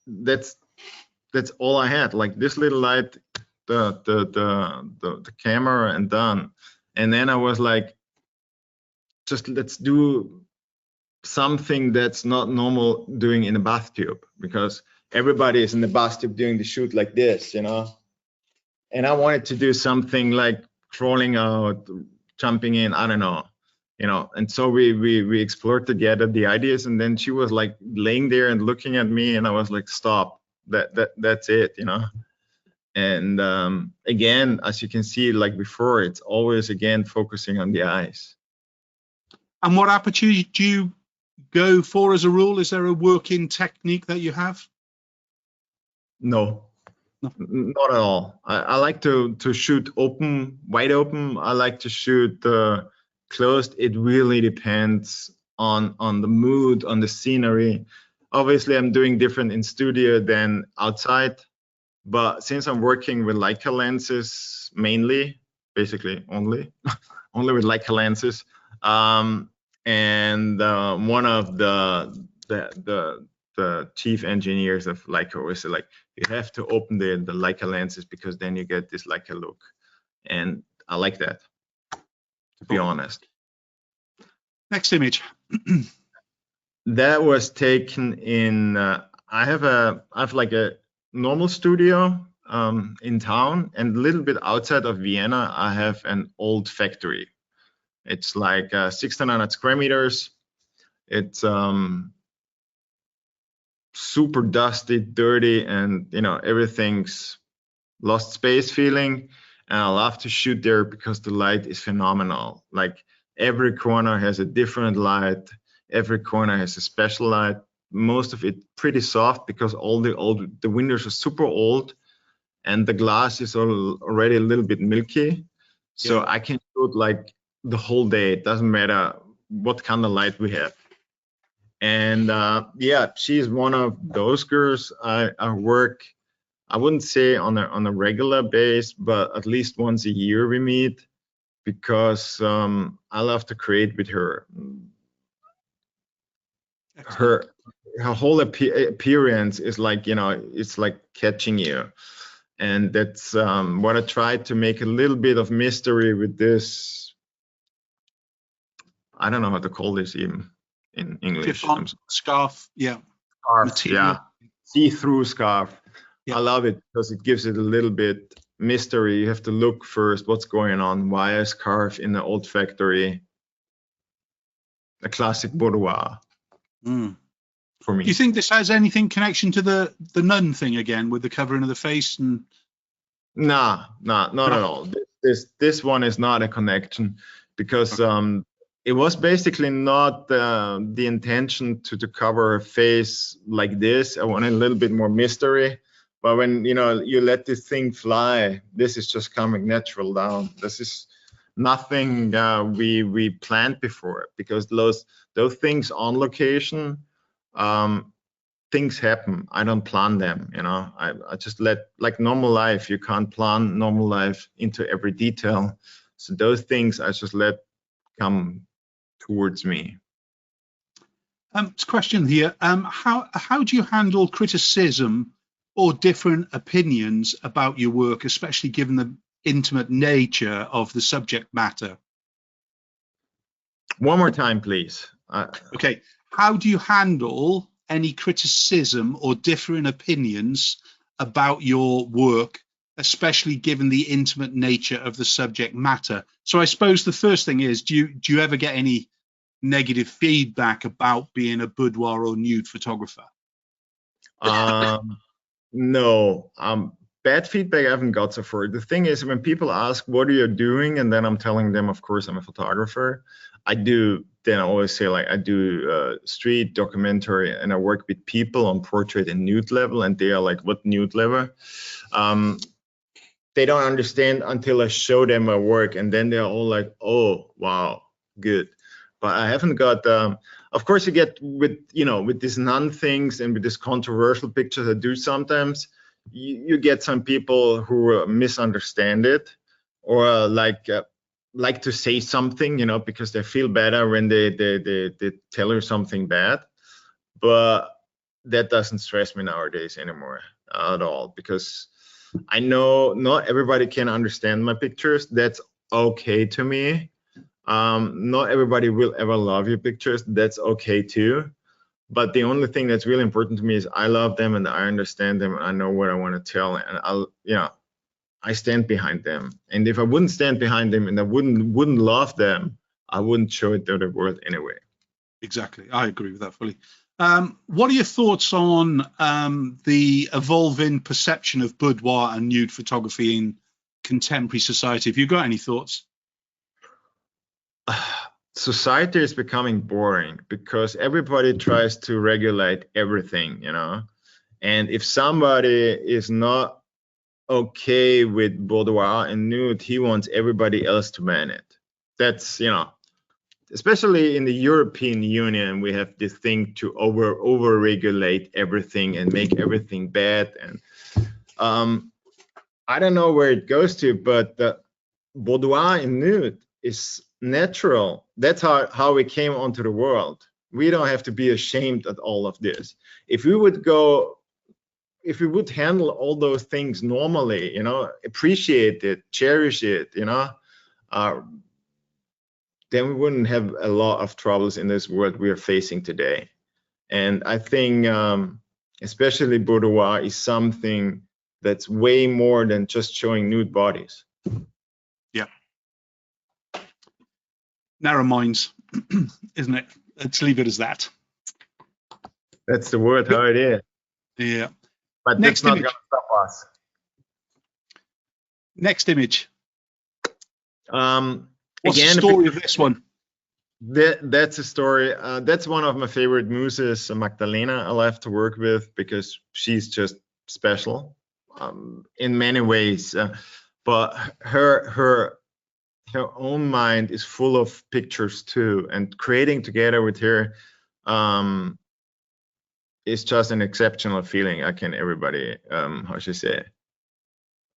that's all I had. Like this little light, the camera, and done. And then I was like, just let's do something that's not normal doing in a bathtub, because everybody is in the bathtub doing the shoot like this, you know. And I wanted to do something like crawling out, jumping in, I don't know, you know. And so we explored together the ideas, and then she was like laying there and looking at me, and I was like, stop, that's it, you know. And again, as you can see, like before, it's always again focusing on the eyes. And what aperture do you go for as a rule? Is there a working technique that you have? No, No. not at all. I like to shoot open, wide open. I like to shoot closed. It really depends on the mood, on the scenery. Obviously, I'm doing different in studio than outside. But since I'm working with Leica lenses mainly, basically only with Leica lenses, and one of the chief engineers of Leica always said, like, you have to open the Leica lenses because then you get this Leica look, and I like that, to be honest. Next image. That was taken in. I have like a normal studio in town, and a little bit outside of Vienna I have an old factory. It's like 1,600 square meters. It's super dusty, dirty, and everything's lost space feeling. And I love to shoot there because the light is phenomenal. Like every corner has a different light, every corner has a special light. Most of it pretty soft because all the windows are super old and the glass is already a little bit milky. So I can shoot like the whole day. It doesn't matter what kind of light we have. And yeah, she's one of those girls. I work, I wouldn't say on a regular base, but at least once a year we meet because I love to create with her. Her whole appearance is like, it's like catching you. And that's what I tried to make a little bit of mystery with this. I don't know how to call this even in English. Scarf, yeah. Scarf, material. yeah. See-through scarf. Yeah. I love it because it gives it a little bit mystery. You have to look first what's going on. Why a scarf in the old factory? A classic boudoir. For me. Do you think this has anything connection to the nun thing again with the covering of the face? And Nah, not at all. This one is not a connection because it was basically not the intention to cover a face like this. I wanted a little bit more mystery. But when you let this thing fly, this is just coming natural down. This is nothing we planned before because those things on location, things happen. I don't plan them. I just let, like normal life, you can't plan normal life into every detail. So those things I just let come towards me. It's a question here. How do you handle criticism or different opinions about your work, especially given the intimate nature of the subject matter? One more time, please. Okay. How do you handle any criticism or different opinions about your work, especially given the intimate nature of the subject matter? So I suppose the first thing is, do you ever get any negative feedback about being a boudoir or nude photographer? No, bad feedback I haven't got so far. The thing is, when people ask, what are you doing? And then I'm telling them, of course, I'm a photographer. Then I always say, like, I do street documentary and I work with people on portrait and nude level. And they are like, what nude level? They don't understand until I show them my work. And then they're all like, oh, wow, good. But I haven't got, of course you get with these nun things and with these controversial pictures I do sometimes, you get some people who misunderstand it or like to say something, because they feel better when they tell her something bad. But that doesn't stress me nowadays anymore at all, because I know not everybody can understand my pictures. That's okay to me. Not everybody will ever love your pictures. That's okay too. But the only thing that's really important to me is I love them and I understand them and I know what I want to tell, and I stand behind them. And if I wouldn't stand behind them and I wouldn't love them, I wouldn't show it to the world anyway. Exactly, I agree with that fully. What are your thoughts on the evolving perception of boudoir and nude photography in contemporary society? Have you got any thoughts? Society is becoming boring because everybody tries to regulate everything, you know. And if somebody is not okay with boudoir and nude, he wants everybody else to ban it. That's, you know, especially in the European Union, we have this thing to over regulate everything and make everything bad. And I don't know where it goes to, but the boudoir and nude is natural. That's how we came onto the world. We don't have to be ashamed at all of this. If we would handle all those things normally, you know, appreciate it, cherish it, you know, then we wouldn't have a lot of troubles in this world we are facing today. And I think especially boudoir is something that's way more than just showing nude bodies. Yeah. Narrow minds, isn't it? Let's leave it as that. That's the word, how it is. Yeah. But Next that's not image. going to stop us. Next image. What's Again, the story of this one? That's a story. That's one of my favorite muses, Magdalena. I love to work with because she's just special in many ways. But her own mind is full of pictures too, and creating together with her is just an exceptional feeling. I can everybody, how should I say,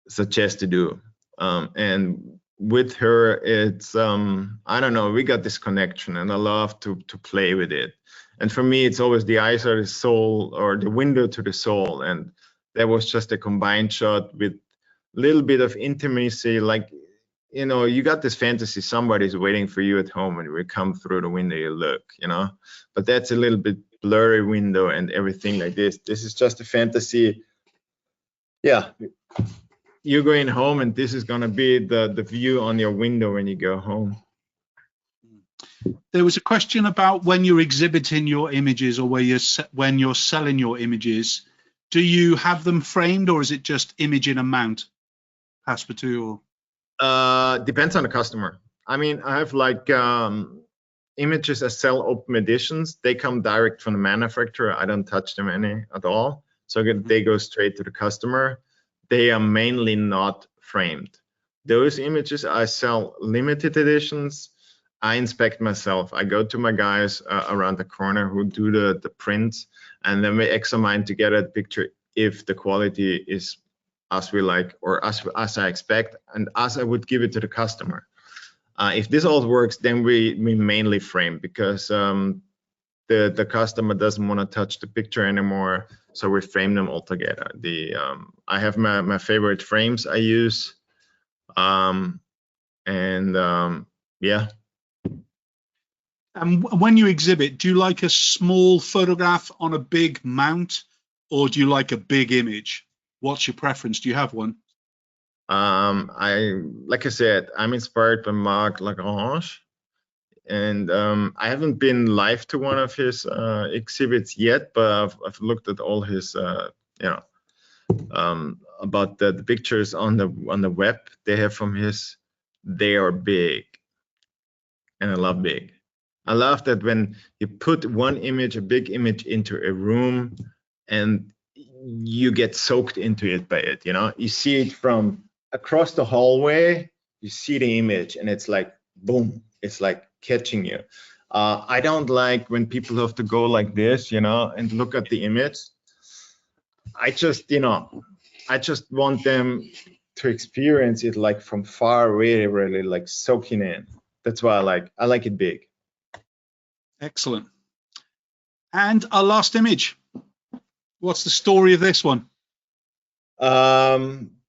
suggest to do. And with her, it's I don't know, we got this connection, and I love to play with it. And for me, it's always the eyes are the soul, or the window to the soul. And that was just a combined shot with a little bit of intimacy, like, you know, you got this fantasy somebody's waiting for you at home, and you come through the window, you look, you know. But that's a little bit blurry window and everything like this. This is just a fantasy. Yeah. You're going home, and this is going to be the view on your window when you go home. There was a question about when you're exhibiting your images, or when you're selling your images, do you have them framed, or is it just image in a mount? Passepartout? Depends on the customer. I mean, I have like images I sell open editions. They come direct from the manufacturer. I don't touch them any at all. So they go straight to the customer. They are mainly not framed. Those images I sell limited editions. I inspect myself. I go to my guys around the corner who do the prints, and then we examine together the picture if the quality is as we like, or as I expect, and as I would give it to the customer. If this all works, then we mainly frame, because the customer doesn't want to touch the picture anymore, so we frame them all together. I have my favorite frames I use, yeah. And when you exhibit, do you like a small photograph on a big mount, or do you like a big image? What's your preference? Do you have one? Like I said, I'm inspired by Marc Lagrange, and I haven't been live to one of his exhibits yet, but I've looked at all his about the pictures on the web they have from his. They are big, and I love big. I love that when you put one image, a big image, into a room, and you get soaked into it by it. You know, you see it from across the hallway. You see the image, and it's like boom. It's like catching you. I don't like when people have to go like this, you know, and look at the image. I just want them to experience it like from far, really, really like soaking in. That's why I like it big. Excellent. And our last image. What's the story of this one?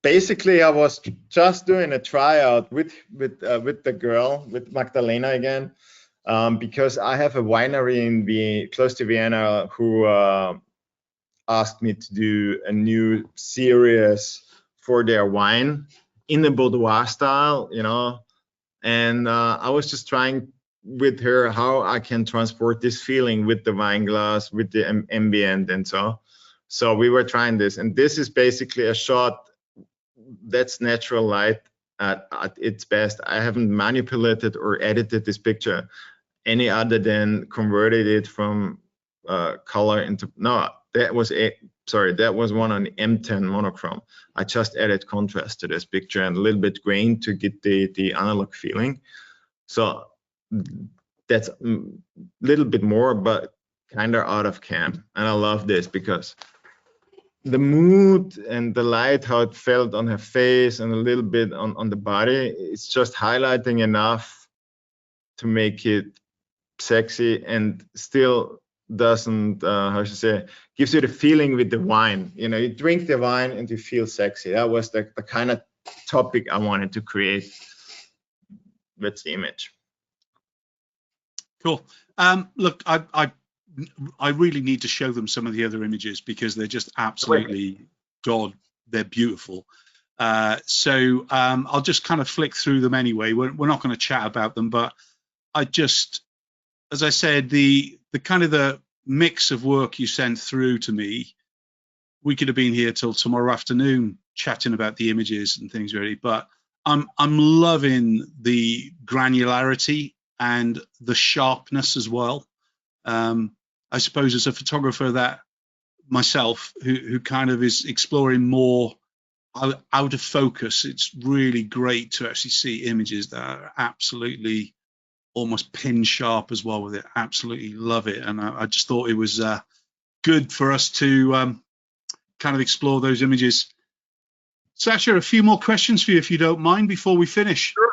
Basically, I was just doing a tryout with the girl, with Magdalena again, because I have a winery close to Vienna who asked me to do a new series for their wine in the boudoir style, you know. And I was just trying with her how I can transport this feeling with the wine glass, with the ambient and so. So we were trying this, and this is basically a shot that's natural light at its best. I haven't manipulated or edited this picture any other than converted it from color into, no, that was one on the M10 monochrome. I just added contrast to this picture and a little bit grain to get the analog feeling. So that's a little bit more, but kind of out of cam. And I love this because the mood and the light, how it felt on her face and a little bit on the body, it's just highlighting enough to make it sexy and still doesn't, how should I say, gives you the feeling with the wine. You know, you drink the wine and you feel sexy. That was the kind of topic I wanted to create with the image. Cool. Look, I really need to show them some of the other images because they're just absolutely they're beautiful. So I'll just kind of flick through them anyway. We're not going to chat about them, but I just, as I said, the kind of the mix of work you sent through to me, we could have been here till tomorrow afternoon chatting about the images and things really, but I'm loving the granularity and the sharpness as well. I suppose as a photographer that myself who kind of is exploring more out of focus, it's really great to actually see images that are absolutely almost pin sharp as well with it. Absolutely love it. And I just thought it was good for us to kind of explore those images. Sasha, a few more questions for you if you don't mind before we finish. Sure.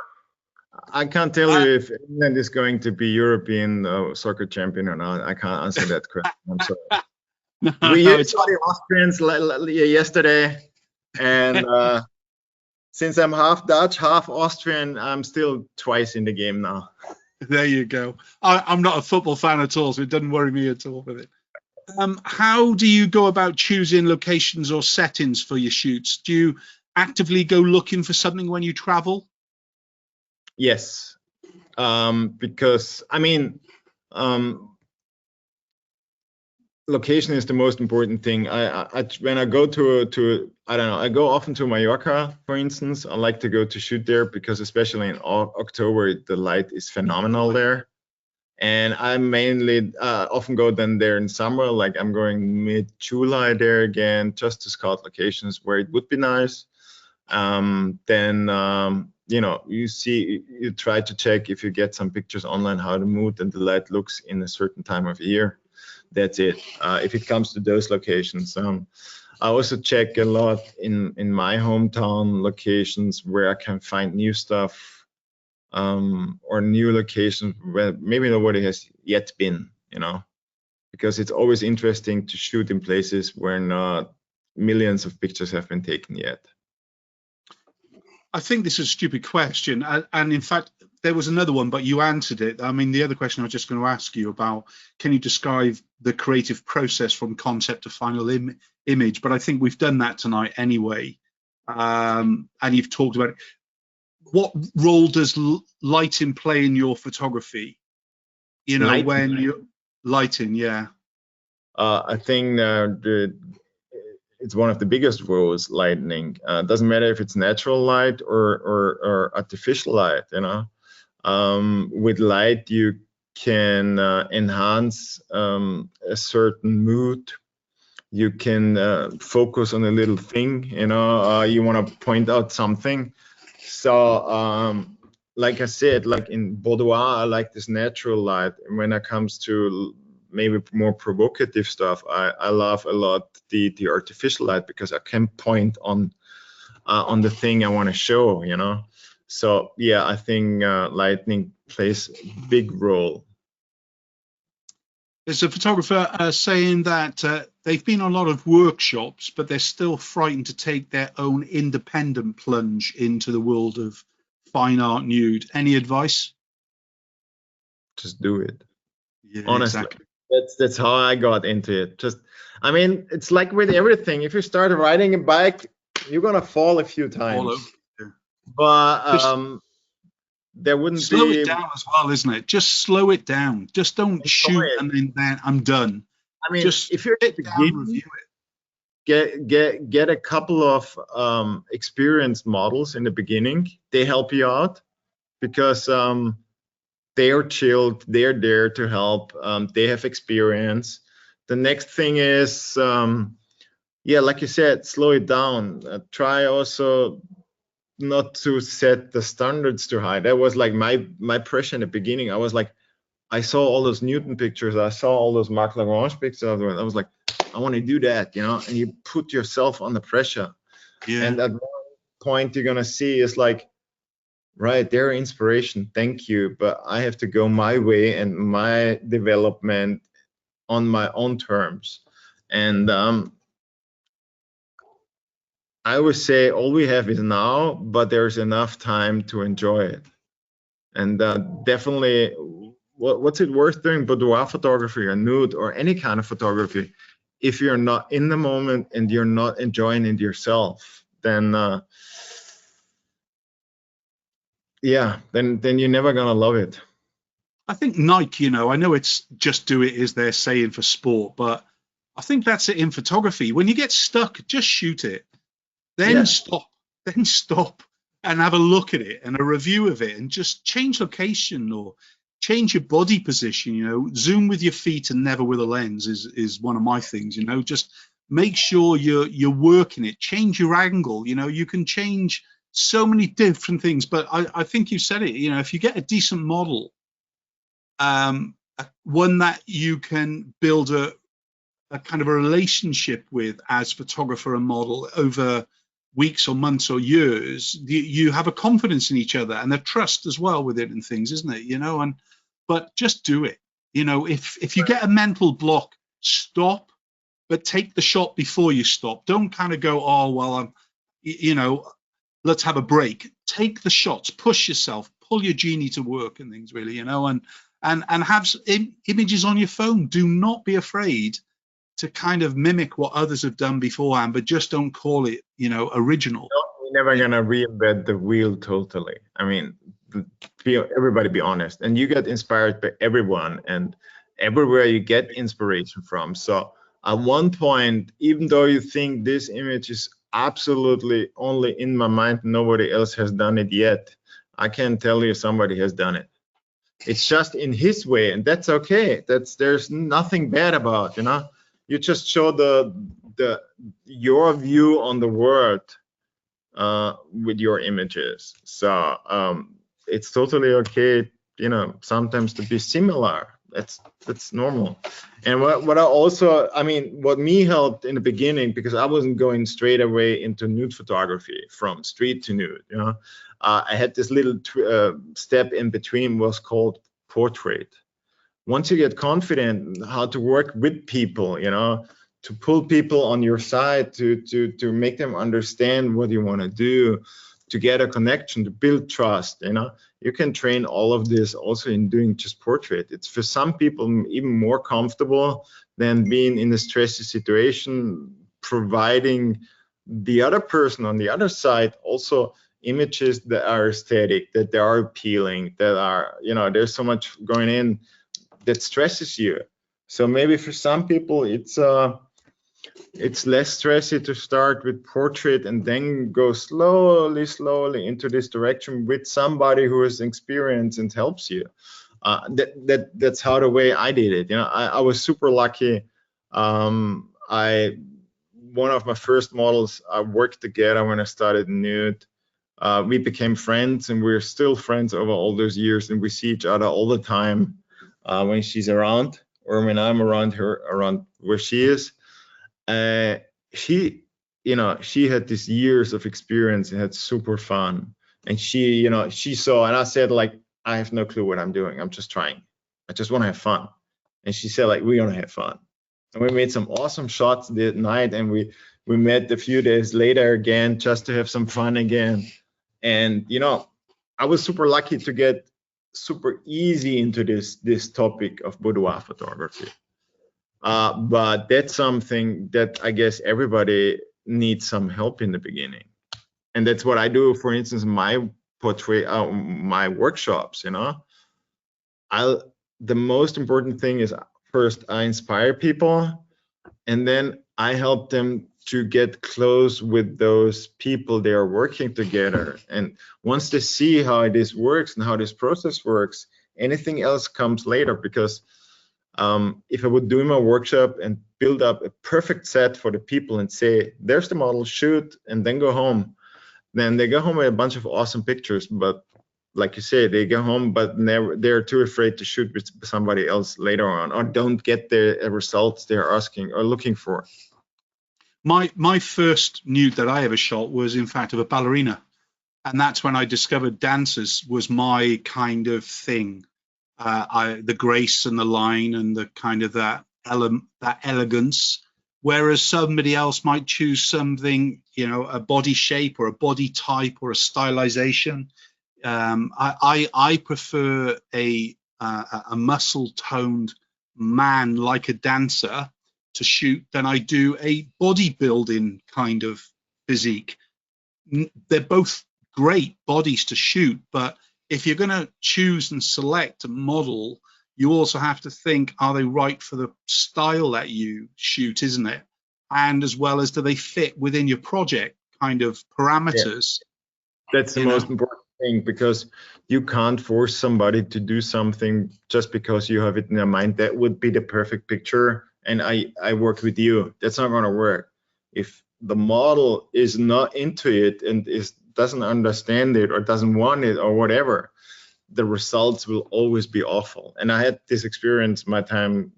I can't tell you if England is going to be European soccer champion or not. I can't answer that question. I'm sorry. We used the Austrians yesterday, and since I'm half Dutch, half Austrian, I'm still twice in the game now. There you go. I'm not a football fan at all, so it doesn't worry me at all with it. How do you go about choosing locations or settings for your shoots? Do you actively go looking for something when you travel? Yes, because I mean, location is the most important thing. When I go to I don't know, I go often to Mallorca, for instance. I like to go to shoot there because especially in October the light is phenomenal there. And I mainly often go then there in summer, like I'm going mid-July there again, just to scout locations where it would be nice. You know, you try to check if you get some pictures online how the mood and the light looks in a certain time of year. That's it. If it comes to those locations, I also check a lot in my hometown locations where I can find new stuff or new locations where maybe nobody has yet been. You know, because it's always interesting to shoot in places where not millions of pictures have been taken yet. I think this is a stupid question, and in fact there was another one, but you answered it. I mean, the other question I was just going to ask you about, can you describe the creative process from concept to final image? But I think we've done that tonight anyway, and you've talked about it. What role does lighting play in your photography? You know, lighting. When you're lighting, yeah. I think it's one of the biggest roles, lightning. Doesn't matter if it's natural light or artificial light, you know. With light, you can enhance a certain mood. You can focus on a little thing, you know, you want to point out something. So, like I said, like in Boudoir, I like this natural light. And when it comes to maybe more provocative stuff, I love a lot the artificial light because I can point on the thing I want to show, you know. So yeah, I think lighting plays a big role. There's a photographer saying that they've been on a lot of workshops, but they're still frightened to take their own independent plunge into the world of fine art nude. Any advice? Just do it. Yeah, honestly. Exactly. That's how I got into it. Just, I mean, it's like with everything. If you start riding a bike, you're gonna fall a few times. Yeah. But there wouldn't Slow be it down as well, isn't it? Just slow it down. Just don't shoot it. and then I'm done. I mean, Just if you're sit down, beginning, review it. get a couple of experienced models in the beginning. They help you out because they are chilled. They're there to help. They have experience. The next thing is, yeah, like you said, slow it down. Try also not to set the standards too high. That was like my pressure in the beginning. I was like, I saw all those Newton pictures. I saw all those Marc Lagrange pictures. I was like, I want to do that, you know. And you put yourself under pressure. Yeah. And at one point, you're gonna see is like, right, they're inspiration. Thank you, but I have to go my way and my development on my own terms. And I would say all we have is now, but there's enough time to enjoy it. And definitely, what's it worth doing boudoir photography or nude or any kind of photography if you're not in the moment and you're not enjoying it yourself? Then yeah, then you're never gonna love it. I think Nike, you know, I know it's just do it is their saying for sport, but I think that's it in photography. When you get stuck, just shoot it. Then stop and have a look at it and a review of it and just change location or change your body position, you know. Zoom with your feet and never with a lens is one of my things, you know. Just make sure you're working it, change your angle, you know. You can change so many different things, but I think you said it, you know, if you get a decent model, one that you can build a kind of a relationship with as photographer and model over weeks or months or years, you have a confidence in each other and a trust as well with it and things, isn't it? You know, and but just do it. You know, if you get a mental block, stop, but take the shot before you stop. Don't kind of go, oh well, you know, let's have a break. Take the shots, push yourself, pull your genie to work and things, really, you know, and have images on your phone. Do not be afraid to kind of mimic what others have done beforehand, but just don't call it, you know, original. No, we're never gonna reinvent the wheel totally. I mean, everybody be honest, and you get inspired by everyone and everywhere you get inspiration from. So at one point, even though you think this image is absolutely only in my mind, nobody else has done it yet, I can tell you somebody has done it. It's just in his way, and that's okay. There's nothing bad about, you know. You just show your view on the world with your images. So it's totally okay, you know, sometimes to be similar. That's normal. And what I also, I mean, what me helped in the beginning, because I wasn't going straight away into nude photography from street to nude, you know. I had this little step in between, was called portrait. Once you get confident how to work with people, you know, to pull people on your side, to make them understand what you want to do, to get a connection, to build trust, you know, you can train all of this also in doing just portrait. It's for some people even more comfortable than being in a stressy situation, providing the other person on the other side also images that are aesthetic, that they are appealing, that are, you know, there's so much going in that stresses you. So maybe for some people it's less stressy to start with portrait and then go slowly into this direction with somebody who has experience and helps you. That's how the way I did it. You know, I was super lucky. One of my first models, I worked together when I started Nude. We became friends, and we're still friends over all those years, and we see each other all the time. When she's around or when I'm around her, around where she is. She, you know, she had these years of experience and had super fun. And she, you know, she saw, and I said, like, I have no clue what I'm doing. I'm just trying. I just want to have fun. And she said, like, we're going to have fun. And we made some awesome shots that night, and we met a few days later again just to have some fun again. And, you know, I was super lucky to get super easy into this topic of boudoir photography, but that's something that I guess everybody needs some help in the beginning, and that's what I do. For instance, my portray my workshops, you know. The most important thing is, first I inspire people, and then I help them to get close with those people they are working together. And once they see how this works and how this process works, anything else comes later. Because if I would do my workshop and build up a perfect set for the people and say, there's the model, shoot, and then go home, then they go home with a bunch of awesome pictures. But like you say, they go home, but they're too afraid to shoot with somebody else later on, or don't get the results they're asking or looking for. My first nude that I ever shot was, in fact, of a ballerina, and that's when I discovered dancers was my kind of thing. The grace and the line and the kind of that elegance, whereas somebody else might choose something, you know, a body shape or a body type or a stylization. I prefer a muscle-toned man like a dancer to shoot than I do a bodybuilding kind of physique. They're both great bodies to shoot, but if you're going to choose and select a model, you also have to think, are they right for the style that you shoot, isn't it? And as well as, do they fit within your project kind of parameters? Yeah. That's the most important thing, because you can't force somebody to do something just because you have it in your mind. That would be the perfect picture, and I work with you. That's not going to work. If the model is not into it and doesn't understand it or doesn't want it or whatever, the results will always be awful. And I had this experience my time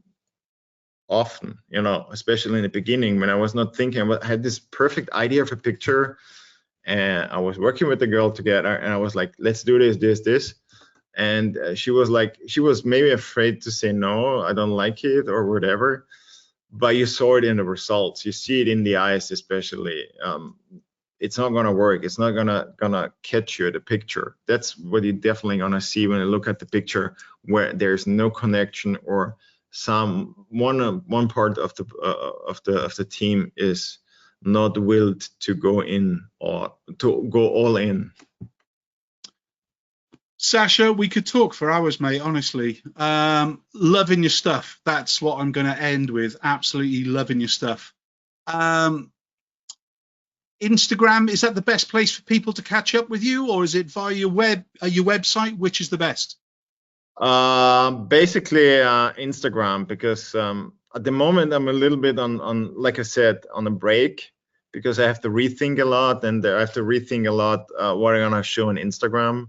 often, you know, especially in the beginning when I was not thinking. I had this perfect idea of a picture, and I was working with the girl together, and I was like, let's do this. And she was maybe afraid to say no, I don't like it or whatever, but you saw it in the results. You see it in the eyes, especially. It's not gonna work. It's not gonna catch you, the picture. That's what you're definitely gonna see when you look at the picture, where there's no connection, or one part of the team is not willed to go in or to go all in. Sasha, we could talk for hours, mate, honestly. Loving your stuff. That's what I'm going to end with. Absolutely loving your stuff. Instagram, is that the best place for people to catch up with you, or is it via your website? Which is the best? Basically Instagram, because at the moment I'm a little bit on, like I said, on a break, because I have to rethink a lot, and I have to rethink a lot what I'm gonna show on Instagram.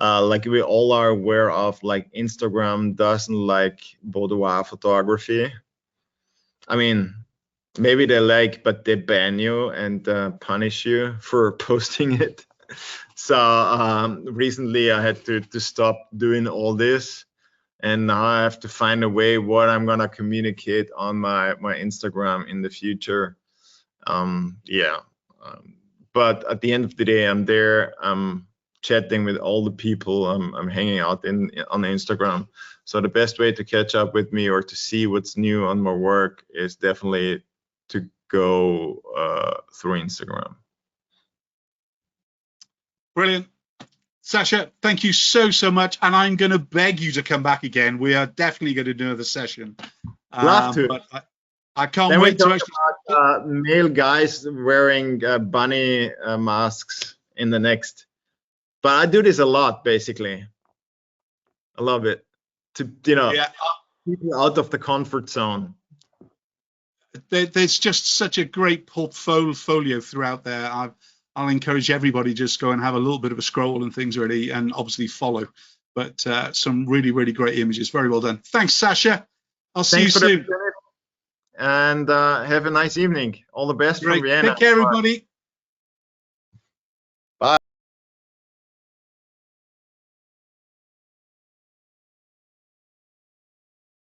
Like we all are aware of, like Instagram doesn't like boudoir photography. I mean, maybe they like, but they ban you and punish you for posting it. So recently I had to stop doing all this, and now I have to find a way what I'm gonna communicate on my Instagram in the future. But at the end of the day, I'm there. I'm chatting with all the people I'm hanging out on Instagram. So the best way to catch up with me or to see what's new on my work is definitely to go through Instagram. Brilliant. Sasha, thank you so much. And I'm going to beg you to come back again. We are definitely going to do another session. Love to. But I can't wait to actually... about male guys wearing bunny masks in the next. But I do this a lot, basically. I love it. To, you know, people out of the comfort zone. There's just such a great portfolio throughout there. I'll encourage everybody just go and have a little bit of a scroll and things really, and obviously follow. But some really, really great images. Very well done. Thanks, Sasha. I'll see you soon. And have a nice evening. All the best from Vienna. Take care, everybody.